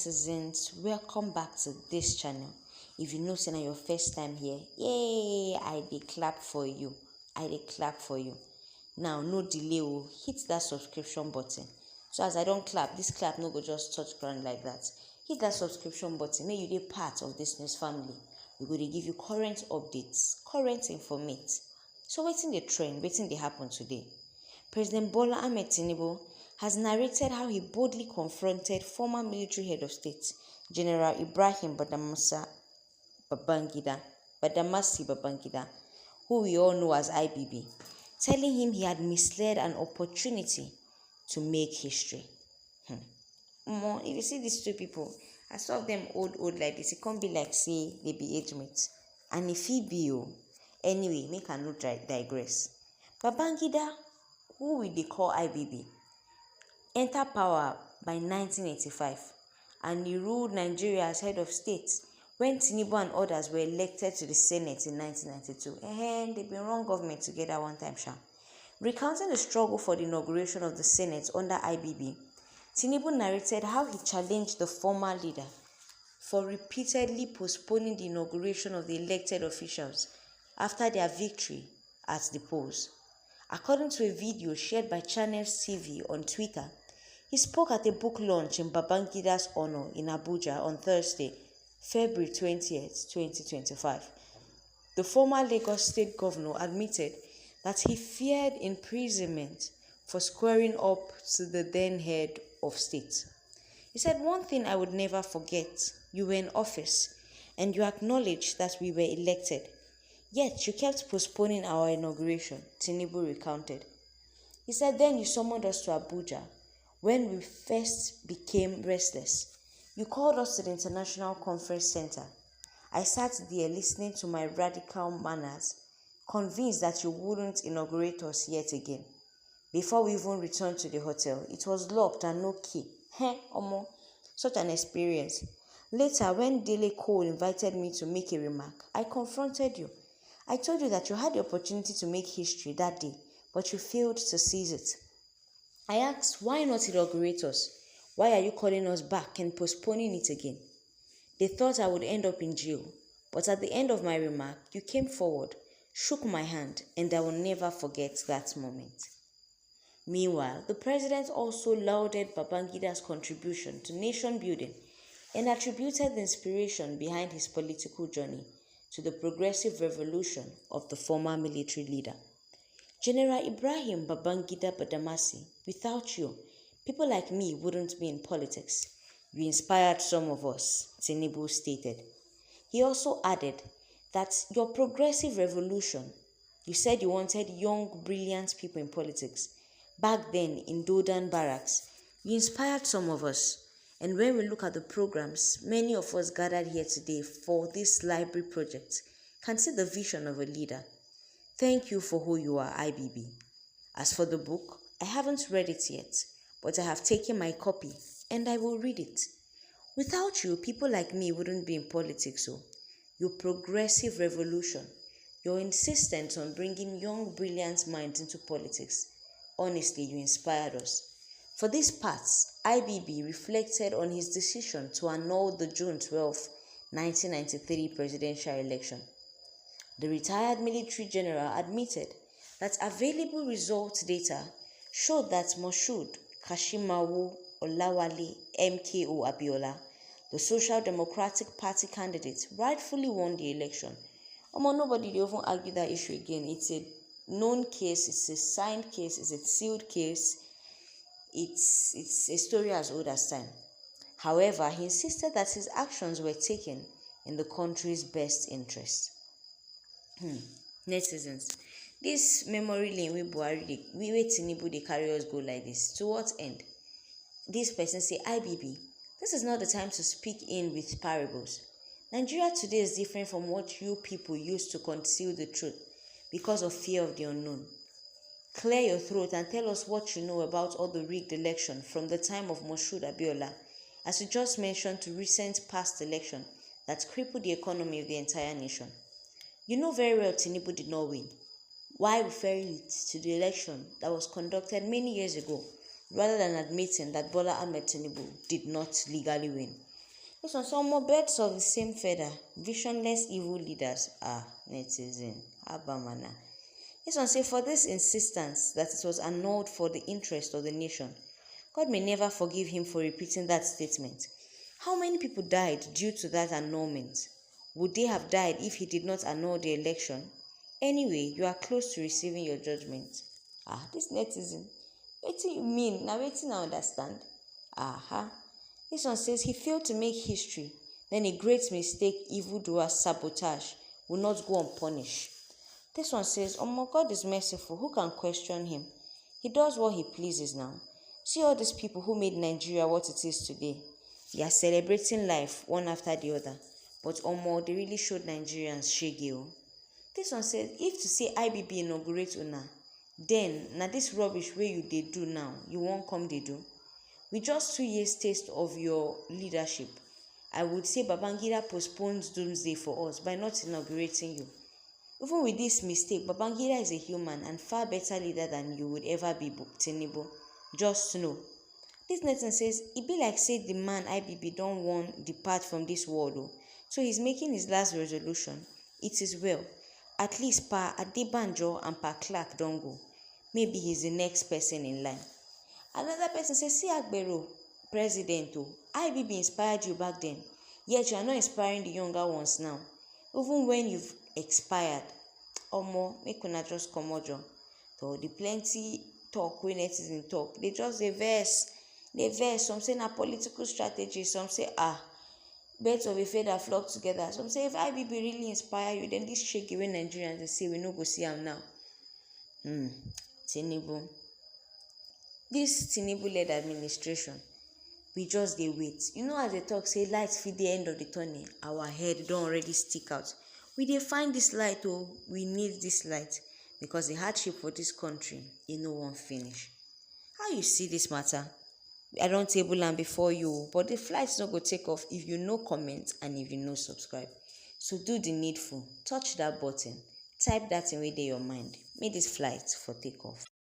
netizens, welcome back to this channel. If you know saying your first time here, yay, I dey clap for you. Now no delay, hit that subscription button. So as I don't clap, this clap no go just touch ground like that. Hit that subscription button, make you be part of this news family. We go to give you current updates, current informate. So wetin dey trend, wetin dey happen today? President Bola Ahmed Tinubu has narrated how he boldly confronted former military head of state, General Ibrahim Badamasi Babangida, who we all know as IBB, telling him he had misled an opportunity to make history. If you see these two people, I saw them old like this, it can't be like say they be age mates. And if he be anyway, make a no digress. Babangida, who we dey call IBB, entered power by 1985 and he ruled Nigeria as head of state when Tinubu and others were elected to the Senate in 1992. And they've been run government together one time, sha. Recounting the struggle for the inauguration of the Senate under IBB, Tinubu narrated how he challenged the former leader for repeatedly postponing the inauguration of the elected officials after their victory at the polls. According to a video shared by Channels TV on Twitter, he spoke at a book launch in Babangida's honor in Abuja on Thursday, February 20th, 2025. The former Lagos State Governor admitted that he feared imprisonment for squaring up to the then head of state. He said, "One thing I would never forget, you were in office and you acknowledged that we were elected. Yet you kept postponing our inauguration," Tinubu recounted. He said, "Then you summoned us to Abuja. When we first became restless, you called us to the International Conference Center. I sat there listening to my radical manners, convinced that you wouldn't inaugurate us yet again. Before we even returned to the hotel, it was locked and no key. Such an experience. Later, when Dele Cole invited me to make a remark, I confronted you. I told you that you had the opportunity to make history that day, but you failed to seize it. I asked, why not inaugurate us? Why are you calling us back and postponing it again? They thought I would end up in jail, but at the end of my remark, you came forward, shook my hand, and I will never forget that moment." Meanwhile, the president also lauded Babangida's contribution to nation building and attributed the inspiration behind his political journey to the progressive revolution of the former military leader. "General Ibrahim Babangida Badamasi, without you, people like me wouldn't be in politics. You inspired some of us," Tinubu stated. He also added that your progressive revolution, you said you wanted young, brilliant people in politics. Back then in Dodan Barracks, you inspired some of us. And when we look at the programs, many of us gathered here today for this library project can see the vision of a leader. Thank you for who you are, IBB. As for the book, I haven't read it yet, but I have taken my copy and I will read it. Without you, people like me wouldn't be in politics. So, your progressive revolution, your insistence on bringing young, brilliant minds into politics, honestly, you inspired us. For this part, IBB reflected on his decision to annul the June 12, 1993 presidential election. The retired military general admitted that available results data showed that Moshood Kashimawo Olawale MKO Abiola, the Social Democratic Party candidate, rightfully won the election. Nobody will even argue that issue again. It's a known case, it's a signed case, it's a sealed case. It's a story as old as time. However, he insisted that his actions were taken in the country's best interest. Netizens, this memory lane we Tinubu dey carry us go like this. To what end? This person say, IBB, this is not the time to speak in with parables. Nigeria today is different from what you people used to conceal the truth because of fear of the unknown. Clear your throat and tell us what you know about all the rigged election from the time of Moshood Abiola, as you just mentioned, to recent past election that crippled the economy of the entire nation. You know very well Tinubu did not win. Why referring it to the election that was conducted many years ago, rather than admitting that Bola Ahmed Tinubu did not legally win? This one, some more birds of the same feather, visionless evil leaders are netizen. Abamana. This one say for this insistence that it was annulled for the interest of the nation, God may never forgive him for repeating that statement. How many people died due to that annulment? Would they have died if he did not annul the election? Anyway, you are close to receiving your judgment. This netizen. Wetin you mean? Now wetin I understand. This one says he failed to make history. Then a great mistake, evildoer, sabotage will not go unpunished. This one says, God is merciful. Who can question him? He does what he pleases now. See all these people who made Nigeria what it is today. They are celebrating life one after the other. But they really showed Nigerians shege. This one says, if to say IBB inaugurate una, then na this rubbish wey you dey do now, you won't come dey do. With just 2 years taste of your leadership, I would say Babangida postpones doomsday for us by not inaugurating you. Even with this mistake, Babangida is a human and far better leader than you would ever be, Tinubu. Just know. This netizen says, it be like say the man IBB don't want depart from this world. So he's making his last resolution. It is well. At least Pa Adebanjo and Pa Clark don't go. Maybe he's the next person in line. Another person says, see Agbero, president, IBB inspired you back then. Yet you are not inspiring the younger ones now. Even when you've expired. Make una just comot. So the plenty talk wey netizen talk, they just dey verse. Some say na political strategy, some say birds of a feather flock together. Some say if IBB really inspire you, then this shege wey Nigerians dey say we no go see am now. Tinubu. This Tinubu-led administration, we just dey wait. You know as they talk say light fit the end of the tunnel, our head don already stick out. We dey find this light we need this light because the hardship for this country, e no wan finish. How you see this matter? I don table am before you, but the flight no go take off if you no comment and if you no subscribe. So do the needful, touch that button, type that thing wey dey your mind, make this flight for take off.